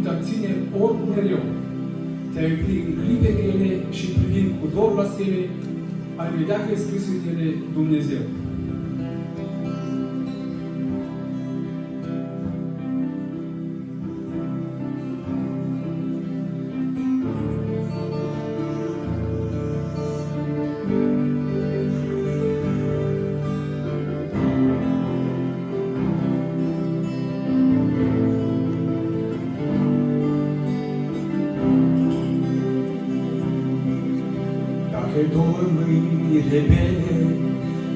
te-ar ține ori mereu. Te-ai opri în clipe grele și privind cu dor la stele, ai vedea că e scris în ele Dumnezeu. Dacă dorm mâinile mele,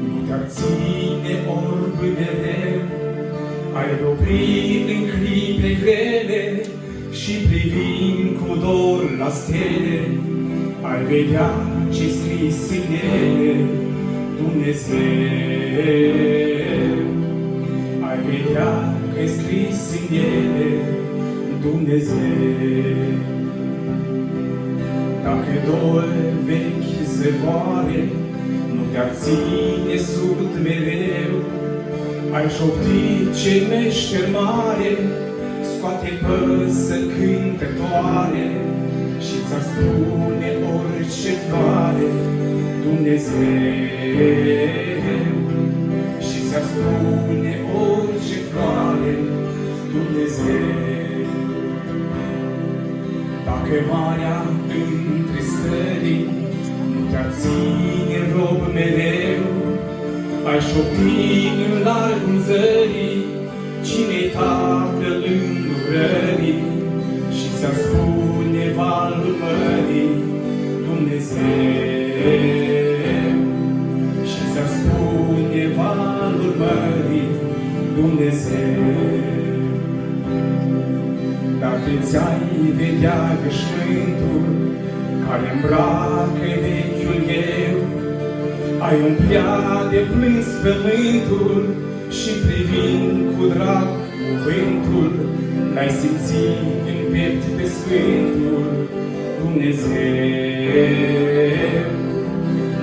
nu te-ar ține orb mereu. Ai oprit în clipe grele și privind cu dor la stele, ai vedea ce-i scris în ele, Dumnezeu. Ai vedea că-i scris în ele, Dumnezeu. Dacă dor vechi zăvoare, nu te-ar ține sud mereu. Ai șoptit ce meșter mare, scoate păsă cântătoare și ți-ar spune orice floare, Dumnezeu. Și ți-ar spune orice floare, Dumnezeu. Dacă marea întristării nu te-ar ține rob mereu, ai șopti în largul zării cine-i Tatăl îndurării și ți-ar spune valul mării, Dumnezeu. Și ți-ar spune valul mării, Dumnezeu. Dacă ți-ai vedea veșmântul care îmbracă vechiul eu, ai umplea de plâns pământul și privind cu drag cuvântul, l-ai simțit în piept pe Sfântul Dumnezeu.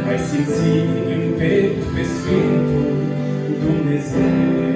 Ai simțit în piept pe Sfântul Dumnezeu.